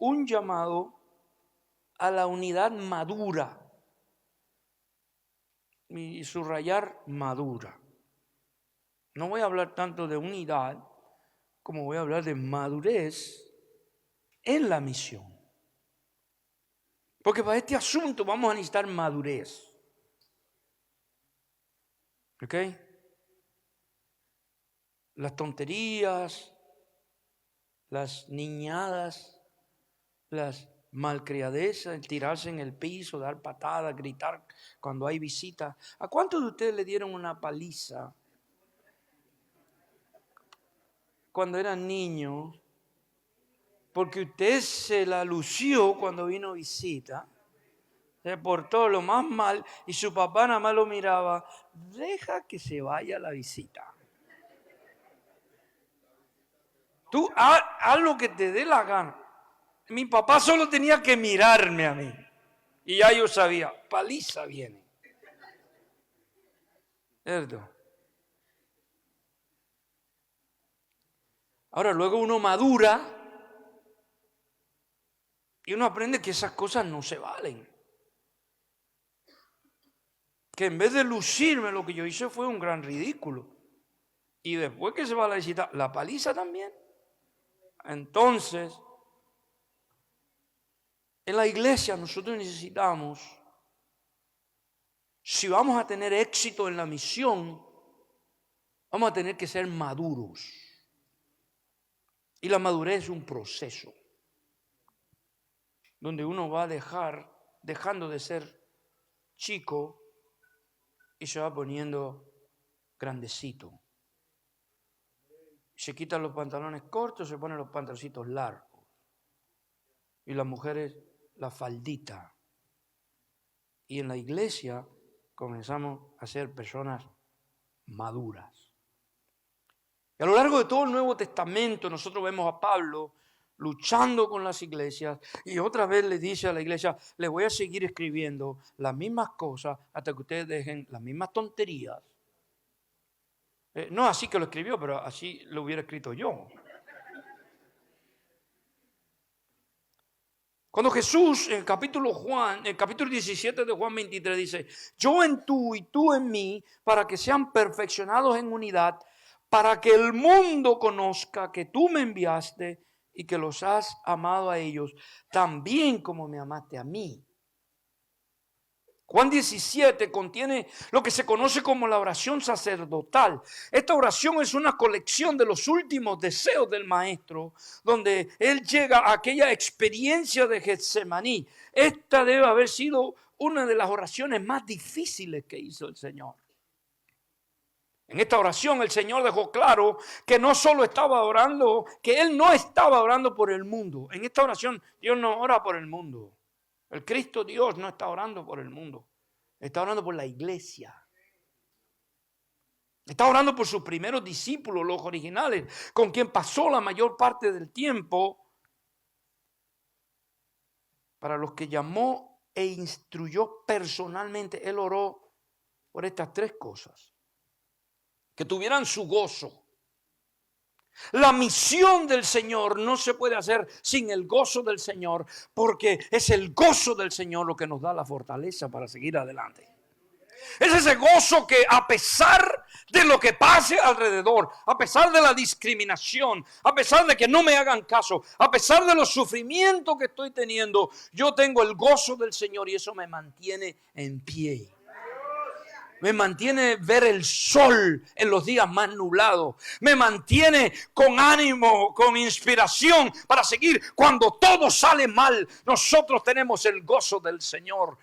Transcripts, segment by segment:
un llamado a la unidad madura. Y subrayar madura. No voy a hablar tanto de unidad como voy a hablar de madurez en la misión. Porque para este asunto vamos a necesitar madurez. ¿Ok? Las tonterías, las niñadas, las malcriadezas, el tirarse en el piso, dar patadas, gritar cuando hay visita. ¿A cuántos de ustedes le dieron una paliza cuando eran niños? Porque usted se la lució cuando vino visita. Se portó lo más mal y su papá nada más lo miraba. Deja que se vaya la visita. Tú haz lo que te dé la gana. Mi papá solo tenía que mirarme a mí. Y ya yo sabía, paliza viene. ¿Cierto? Ahora luego uno madura y uno aprende que esas cosas no se valen. Que en vez de lucirme lo que yo hice fue un gran ridículo. Y después que se va a la visita, la paliza también. Entonces, en la iglesia nosotros necesitamos, si vamos a tener éxito en la misión, vamos a tener que ser maduros. Y la madurez es un proceso donde uno va a dejando de ser chico y se va poniendo grandecito. Se quitan los pantalones cortos, se ponen los pantaloncitos largos. Y las mujeres la faldita. Y en la iglesia comenzamos a ser personas maduras. Y a lo largo de todo el Nuevo Testamento nosotros vemos a Pablo luchando con las iglesias y otra vez le dice a la iglesia, les voy a seguir escribiendo las mismas cosas hasta que ustedes dejen las mismas tonterías. No así que lo escribió, pero así lo hubiera escrito yo. Cuando Jesús, en el capítulo 17 de Juan 23 dice, yo en tú y tú en mí, para que sean perfeccionados en unidad, para que el mundo conozca que tú me enviaste y que los has amado a ellos, también como me amaste a mí. Juan 17 contiene lo que se conoce como la oración sacerdotal. Esta oración es una colección de los últimos deseos del maestro, donde él llega a aquella experiencia de Getsemaní. Esta debe haber sido una de las oraciones más difíciles que hizo el Señor. En esta oración el Señor dejó claro que no solo estaba orando, que Él no estaba orando por el mundo. En esta oración Dios no ora por el mundo. El Cristo Dios no está orando por el mundo. Está orando por la iglesia. Está orando por sus primeros discípulos, los originales, con quien pasó la mayor parte del tiempo, para los que llamó e instruyó personalmente. Él oró por estas tres cosas. Que tuvieran su gozo. La misión del Señor no se puede hacer sin el gozo del Señor, porque es el gozo del Señor lo que nos da la fortaleza para seguir adelante. Es ese gozo que a pesar de lo que pase alrededor, a pesar de la discriminación, a pesar de que no me hagan caso, a pesar de los sufrimientos que estoy teniendo, yo tengo el gozo del Señor y eso me mantiene en pie. Me mantiene ver el sol en los días más nublados. Me mantiene con ánimo, con inspiración para seguir. Cuando todo sale mal, nosotros tenemos el gozo del Señor.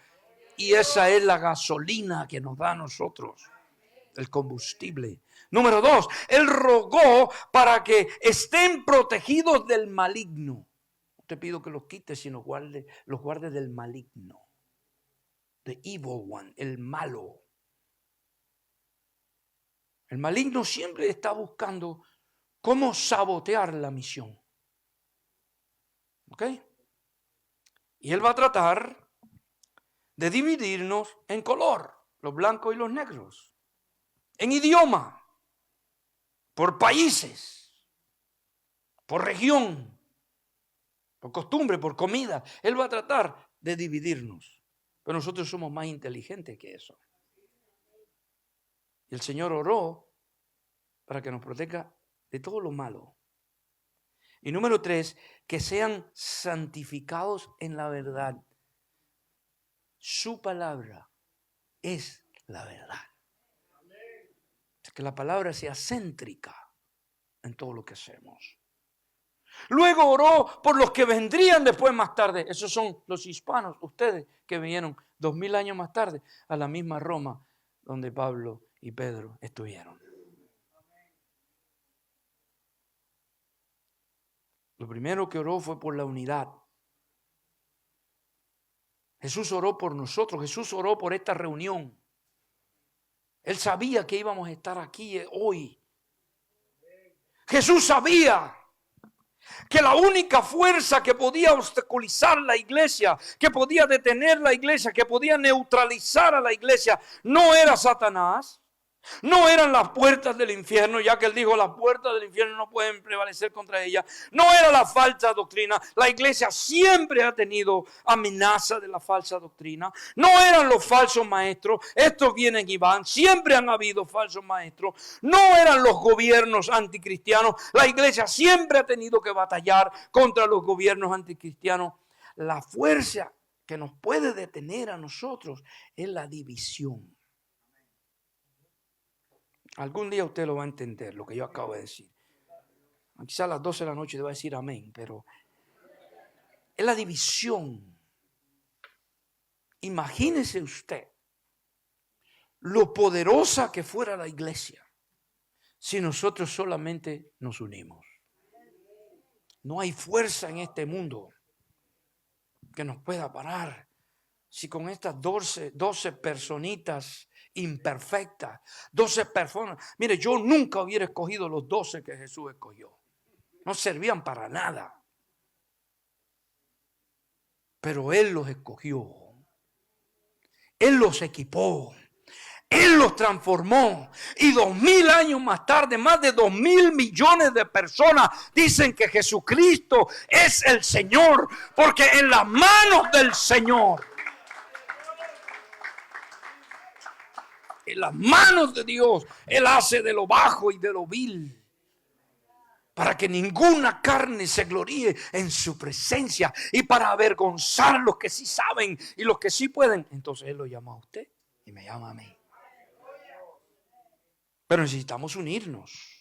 Y esa es la gasolina que nos da a nosotros, el combustible. Número 2, Él rogó para que estén protegidos del maligno. No te pido que los quites, sino los guardes del maligno. The evil one, el malo. El maligno siempre está buscando cómo sabotear la misión. ¿Ok? Y él va a tratar de dividirnos en color, los blancos y los negros, en idioma, por países, por región. por costumbre, por comida. Él va a tratar de dividirnos. Pero nosotros somos más inteligentes que eso. Y el Señor oró para que nos proteja de todo lo malo. Y número 3, que sean santificados en la verdad. Su palabra es la verdad. Que la palabra sea céntrica en todo lo que hacemos. Luego oró por los que vendrían después más tarde. Esos son los hispanos, ustedes que vinieron 2000 años más tarde a la misma Roma donde Pablo y Pedro estuvieron. Lo primero que oró fue por la unidad. Jesús oró por nosotros, Jesús oró por esta reunión. Él sabía que íbamos a estar aquí hoy. Jesús sabía que la única fuerza que podía obstaculizar la iglesia, que podía detener la iglesia, que podía neutralizar a la iglesia, no era Satanás, no eran las puertas del infierno, ya que él dijo las puertas del infierno no pueden prevalecer contra ella. No era la falsa doctrina. La iglesia siempre ha tenido amenaza de la falsa doctrina. No eran los falsos maestros. Estos vienen y van. Siempre han habido falsos maestros. No eran los gobiernos anticristianos. La iglesia siempre ha tenido que batallar contra los gobiernos anticristianos. La fuerza que nos puede detener a nosotros es la división. Algún día usted lo va a entender, lo que yo acabo de decir. Quizás a las 12 de la noche le va a decir amén, pero es la división. Imagínese usted lo poderosa que fuera la iglesia si nosotros solamente nos unimos. No hay fuerza en este mundo que nos pueda parar. Si con estas 12 personitas imperfectas, 12 personas, mire, yo nunca hubiera escogido los 12 que Jesús escogió. No servían para nada. Pero Él los escogió. Él los equipó. Él los transformó. Y 2000 años más tarde, más de 2000 millones de personas dicen que Jesucristo es el Señor. Porque en las manos del Señor, en las manos de Dios, Él hace de lo bajo y de lo vil, para que ninguna carne se gloríe en su presencia y para avergonzar a los que sí saben y los que sí pueden. Entonces Él lo llama a usted y me llama a mí. Pero necesitamos unirnos.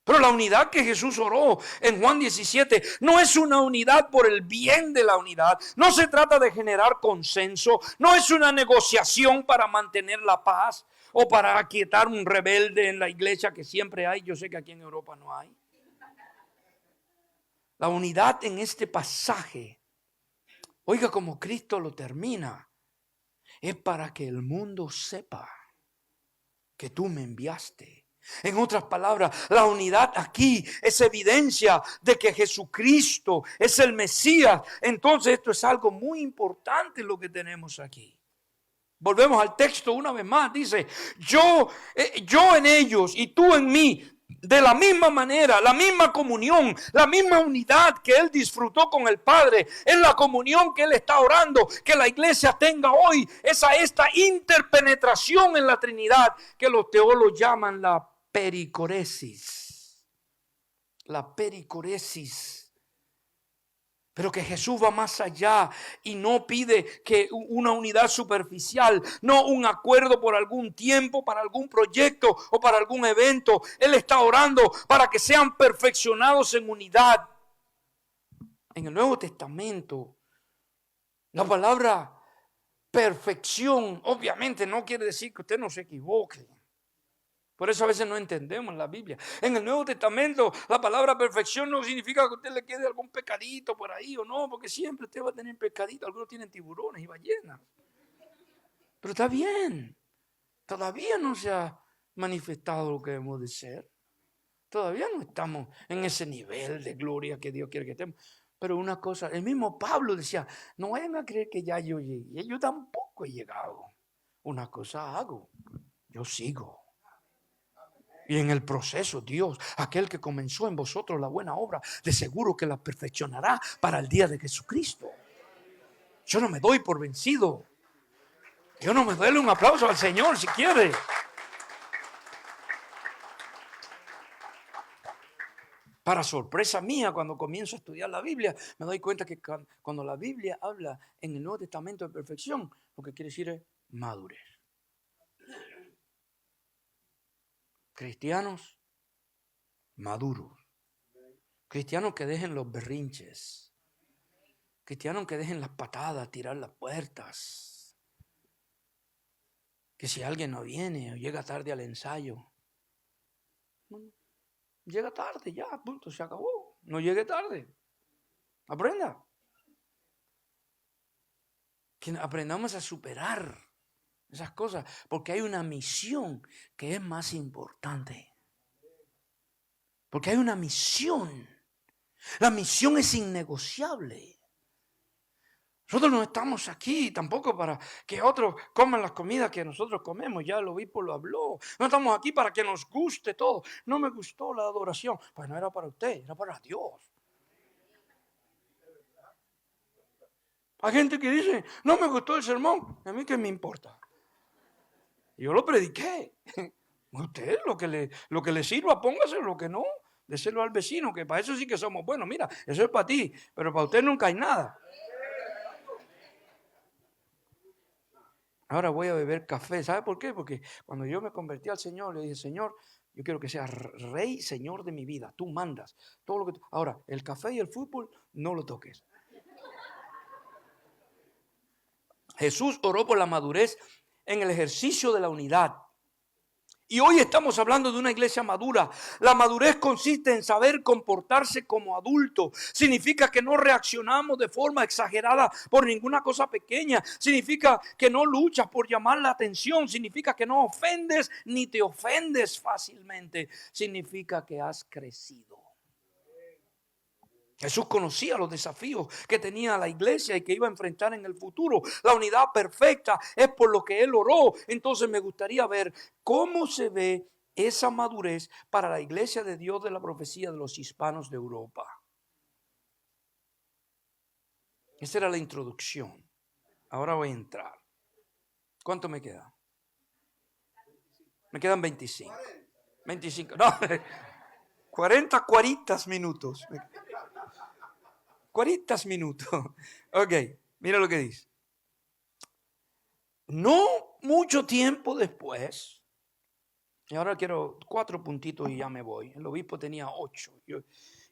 Pero la unidad que Jesús oró en Juan 17 no es una unidad por el bien de la unidad. No se trata de generar consenso. No es una negociación para mantener la paz o para aquietar un rebelde en la iglesia que siempre hay. Yo sé que aquí en Europa no hay. La unidad en este pasaje, oiga como Cristo lo termina, es para que el mundo sepa que tú me enviaste. En otras palabras, la unidad aquí es evidencia de que Jesucristo es el Mesías. Entonces esto es algo muy importante lo que tenemos aquí. Volvemos al texto una vez más. Dice, yo en ellos y tú en mí. De la misma manera, la misma comunión, la misma unidad que Él disfrutó con el Padre, es la comunión que Él está orando, que la iglesia tenga hoy, esta interpenetración en la Trinidad, que los teólogos llaman la pericoresis. La pericoresis. Pero que Jesús va más allá y no pide que una unidad superficial, no un acuerdo por algún tiempo, para algún proyecto o para algún evento. Él está orando para que sean perfeccionados en unidad. En el Nuevo Testamento, la palabra perfección obviamente no quiere decir que usted no se equivoque. Por eso a veces no entendemos la Biblia. En el Nuevo Testamento la palabra perfección no significa que a usted le quede algún pecadito por ahí o no, porque siempre usted va a tener pecadito. Algunos tienen tiburones y ballenas. Pero está bien. Todavía no se ha manifestado lo que debemos de ser. Todavía no estamos en ese nivel de gloria que Dios quiere que estemos. Pero una cosa, el mismo Pablo decía, no vayan a creer que ya yo llegué. Yo tampoco he llegado. Una cosa hago, yo sigo. Y en el proceso, Dios, aquel que comenzó en vosotros la buena obra, de seguro que la perfeccionará para el día de Jesucristo. Yo no me doy por vencido. Yo no me doy un aplauso al Señor si quiere. Para sorpresa mía, cuando comienzo a estudiar la Biblia, me doy cuenta que cuando la Biblia habla en el Nuevo Testamento de perfección, lo que quiere decir es madurez. Cristianos maduros. Cristianos que dejen los berrinches. Cristianos que dejen las patadas, tirar las puertas. Que si alguien no viene o llega tarde al ensayo, llega tarde, ya, punto, se acabó. No llegue tarde. Aprenda. Que aprendamos a superar esas cosas, porque hay una misión que es más importante. Porque hay una misión. La misión es innegociable. Nosotros no estamos aquí tampoco para que otros coman las comidas que nosotros comemos. Ya el obispo lo habló. No estamos aquí para que nos guste todo. No me gustó la adoración. Pues no era para usted, era para Dios. Hay gente que dice, no me gustó el sermón. ¿A mí qué me importa? Yo lo prediqué. Usted lo que le sirva, póngase, lo que no, déselo al vecino, que para eso sí que somos buenos. Mira, eso es para ti, pero para usted nunca hay nada. Ahora voy a beber café. ¿Sabe por qué? Porque cuando yo me convertí al Señor, le dije, Señor, yo quiero que seas rey, Señor de mi vida. Tú mandas todo lo que Ahora, el café y el fútbol, no lo toques. Jesús oró por la madurez en el ejercicio de la unidad. Y hoy estamos hablando de una iglesia madura. La madurez consiste en saber comportarse como adulto. Significa que no reaccionamos de forma exagerada por ninguna cosa pequeña. Significa que no luchas por llamar la atención. Significa que no ofendes ni te ofendes fácilmente. Significa que has crecido. Jesús conocía los desafíos que tenía la iglesia y que iba a enfrentar en el futuro. La unidad perfecta es por lo que Él oró. Entonces me gustaría ver cómo se ve esa madurez para la iglesia de Dios de la profecía de los hispanos de Europa. Esa era la introducción. Ahora voy a entrar. ¿Cuánto me queda? Me quedan 25. 25, no, 40 minutos. 40 minutos. Ok, mira lo que dice. No mucho tiempo después, y ahora quiero 4 puntitos y ya me voy. El obispo tenía 8.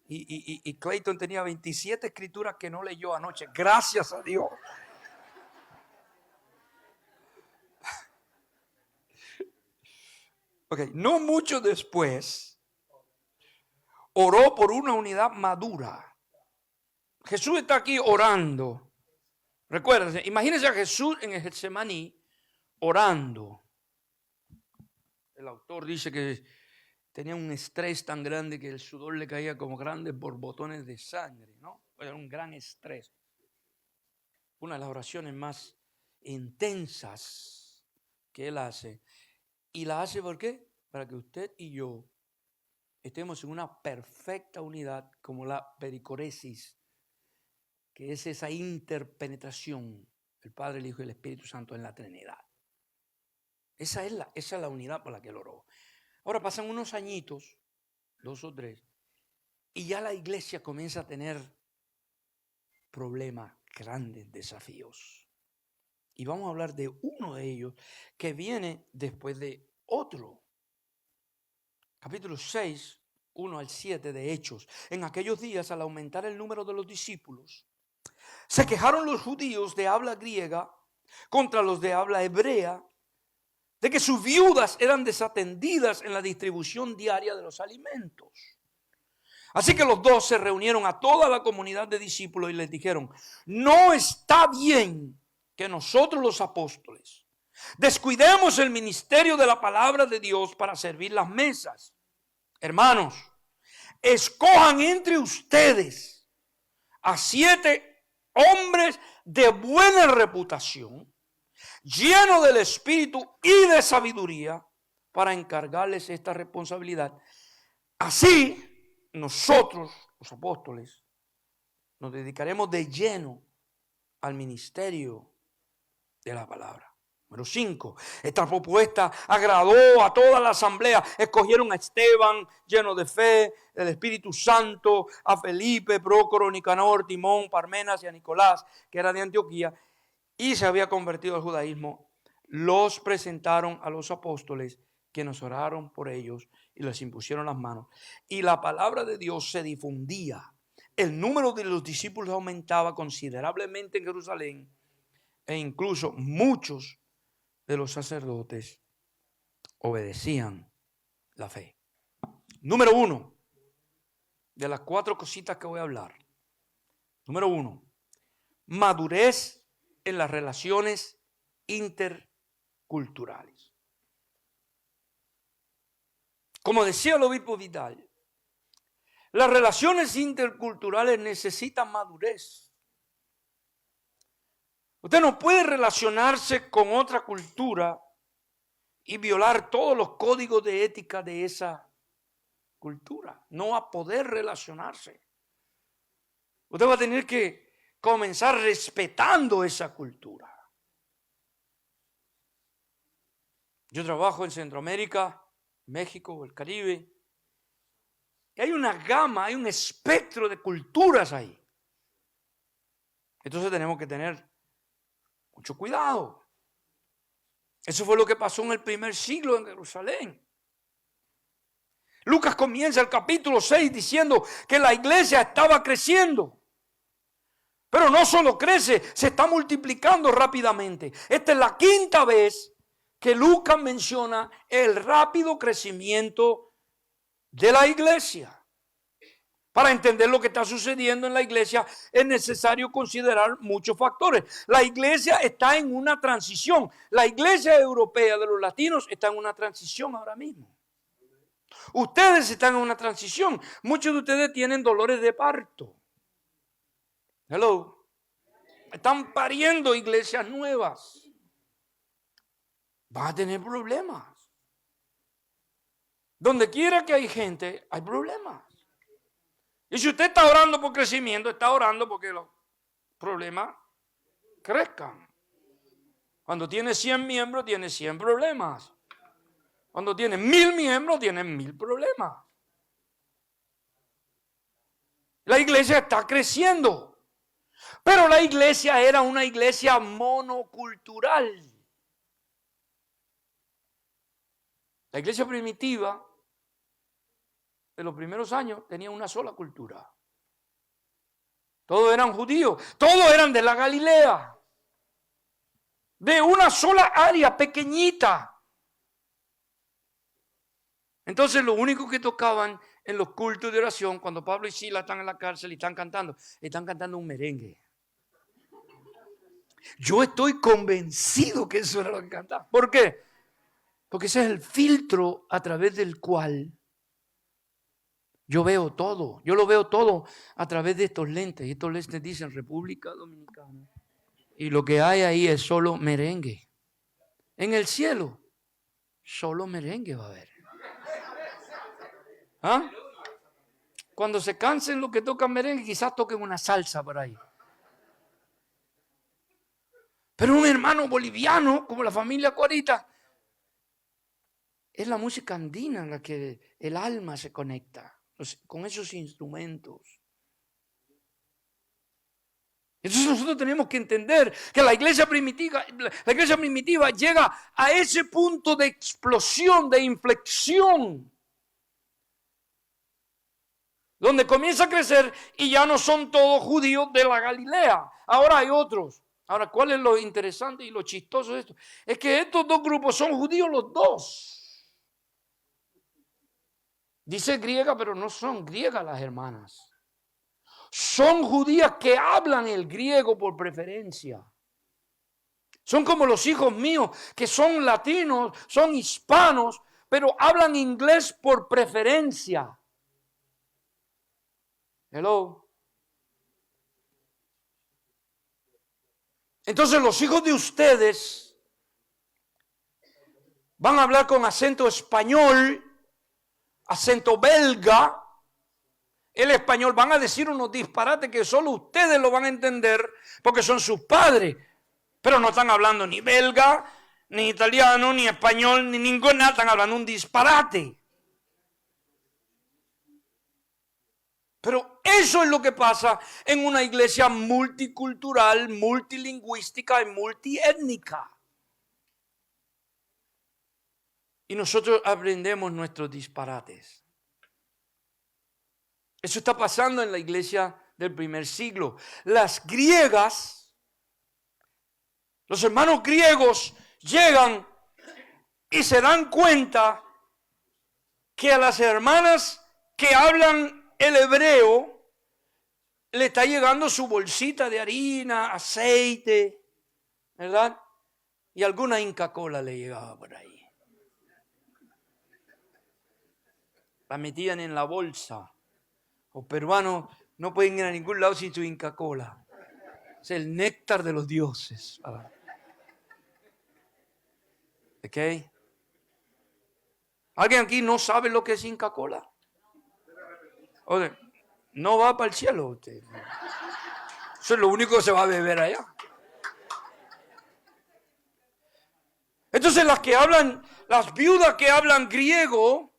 Y Clayton tenía 27 escrituras que no leyó anoche. Gracias a Dios. Ok, no mucho después, oró por una unidad madura. Jesús está aquí orando. Recuérdense, imagínense a Jesús en el Getsemaní orando. El autor dice que tenía un estrés tan grande que el sudor le caía como grandes borbotones de sangre, ¿no? Era un gran estrés. Una de las oraciones más intensas que él hace. ¿Y la hace por qué? Para que usted y yo estemos en una perfecta unidad como la pericoresis, que es esa interpenetración del Padre, el Hijo y el Espíritu Santo en la Trinidad. Esa es la unidad por la que él oró. Ahora pasan unos añitos, 2 o 3, y ya la iglesia comienza a tener problemas, grandes desafíos. Y vamos a hablar de uno de ellos que viene después de otro. Capítulo 6, 1 al 7 de Hechos. En aquellos días, al aumentar el número de los discípulos, se quejaron los judíos de habla griega contra los de habla hebrea, de que sus viudas eran desatendidas en la distribución diaria de los alimentos. Así que los 2 se reunieron a toda la comunidad de discípulos y les dijeron: no está bien que nosotros los apóstoles descuidemos el ministerio de la palabra de Dios para servir las mesas. Hermanos, escojan entre ustedes a 7 hombres de buena reputación, llenos del espíritu y de sabiduría, para encargarles esta responsabilidad. Así, nosotros, los apóstoles, nos dedicaremos de lleno al ministerio de la palabra. Número 5, esta propuesta agradó a toda la asamblea. Escogieron a Esteban, lleno de fe, del Espíritu Santo, a Felipe, Prócoro, Nicanor, Timón, Parmenas y a Nicolás, que era de Antioquía, y se había convertido al judaísmo. Los presentaron a los apóstoles, quienes oraron por ellos y les impusieron las manos. Y la palabra de Dios se difundía. El número de los discípulos aumentaba considerablemente en Jerusalén, e incluso muchos de los sacerdotes obedecían la fe. Número 1, de las 4 cositas que voy a hablar. Número 1, madurez en las relaciones interculturales. Como decía el obispo Vidal, las relaciones interculturales necesitan madurez. Usted no puede relacionarse con otra cultura y violar todos los códigos de ética de esa cultura. No va a poder relacionarse. Usted va a tener que comenzar respetando esa cultura. Yo trabajo en Centroamérica, México, el Caribe. Y hay una gama, hay un espectro de culturas ahí. Entonces tenemos que tener mucho cuidado. Eso fue lo que pasó en el primer siglo en Jerusalén. Lucas comienza el capítulo 6 diciendo que la iglesia estaba creciendo. Pero no solo crece, se está multiplicando rápidamente. Esta es la 5ª vez que Lucas menciona el rápido crecimiento de la iglesia. Para entender lo que está sucediendo en la iglesia es necesario considerar muchos factores. La iglesia está en una transición. La iglesia europea de los latinos está en una transición ahora mismo. Ustedes están en una transición. Muchos de ustedes tienen dolores de parto. Hello. Están pariendo iglesias nuevas. Van a tener problemas. Donde quiera que hay gente, hay problemas. Y si usted está orando por crecimiento, está orando porque los problemas crezcan. Cuando tiene 100 miembros, tiene 100 problemas. Cuando tiene 1000 miembros, tiene 1000 problemas. La iglesia está creciendo. Pero la iglesia era una iglesia monocultural. La iglesia primitiva de los primeros años tenía una sola cultura. Todos eran judíos, todos eran de la Galilea, de una sola área pequeñita. Entonces lo único que tocaban en los cultos de oración, cuando Pablo y Silas están en la cárcel y están cantando un merengue. Yo estoy convencido que eso era lo que cantaban. ¿Por qué? Porque ese es el filtro a través del cual yo veo todo. Yo lo veo todo a través de estos lentes. Y estos lentes dicen República Dominicana. Y lo que hay ahí es solo merengue. En el cielo, solo merengue va a haber. ¿Ah? Cuando se cansen los que tocan merengue, quizás toquen una salsa por ahí. Pero un hermano boliviano, como la familia Cuarita, es la música andina en la que el alma se conecta con esos instrumentos. Entonces nosotros tenemos que entender que la iglesia primitiva llega a ese punto de explosión, de inflexión, donde comienza a crecer y ya no son todos judíos de la Galilea. Ahora hay otros. Ahora, ¿cuál es lo interesante y lo chistoso de esto? Es que estos dos grupos son judíos los dos. Dice griega, pero no son griegas las hermanas. Son judías que hablan el griego por preferencia. Son como los hijos míos, que son latinos, son hispanos, pero hablan inglés por preferencia. Hello. Entonces los hijos de ustedes van a hablar con acento español, acento belga. El español, van a decir unos disparates que solo ustedes lo van a entender porque son sus padres. Pero no están hablando ni belga, ni italiano, ni español, ni ninguna, están hablando un disparate. Pero eso es lo que pasa en una iglesia multicultural, multilingüística y multiétnica. Y nosotros aprendemos nuestros disparates. Eso está pasando en la iglesia del primer siglo. Las griegas, los hermanos griegos llegan y se dan cuenta que a las hermanas que hablan el hebreo le está llegando su bolsita de harina, aceite, ¿verdad? Y alguna Inca Kola le llegaba por ahí. La metían en la bolsa. Los peruanos no pueden ir a ningún lado sin su Inca Kola. Es el néctar de los dioses. ¿Ok? ¿Alguien aquí no sabe lo que es Inca Kola? Oye, no va para el cielo usted. Eso es lo único que se va a beber allá. Entonces las viudas que hablan griego,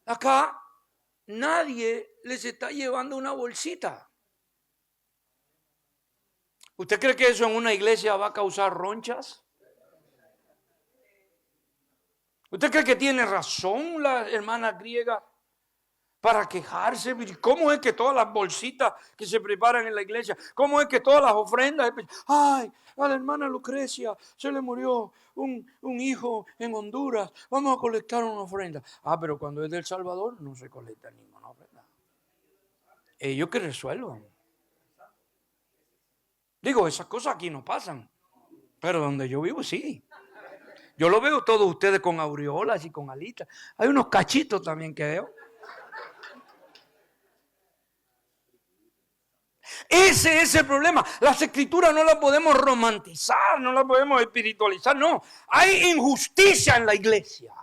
acá nadie les está llevando una bolsita. ¿Usted cree que eso en una iglesia va a causar ronchas? ¿Usted cree que tiene razón la hermana griega para quejarse? ¿Cómo es que todas las bolsitas que se preparan en la iglesia, cómo es que todas las ofrendas, ay, a la hermana Lucrecia se le murió un hijo en Honduras, vamos a colectar una ofrenda? Pero cuando es del Salvador no se colecta ninguna ofrenda. Ellos que resuelvan. Digo, esas cosas aquí no pasan, pero donde yo vivo sí. Yo lo veo todos ustedes con aureolas y con alitas. Hay unos cachitos también que veo. Ese es el problema. Las escrituras no las podemos romantizar, no las podemos espiritualizar, no. Hay injusticia en la iglesia.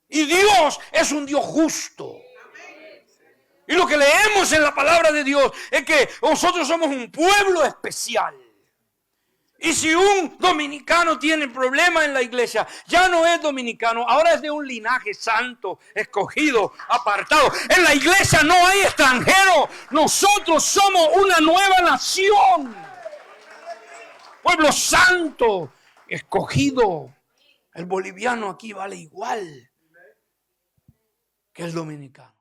Y Dios es un Dios justo. Y lo que leemos en la palabra de Dios es que nosotros somos un pueblo especial. Y si un dominicano tiene problemas en la iglesia, ya no es dominicano, ahora es de un linaje santo, escogido, apartado. En la iglesia no hay extranjeros, nosotros somos una nueva nación. Pueblo santo, escogido. El boliviano aquí vale igual que el dominicano.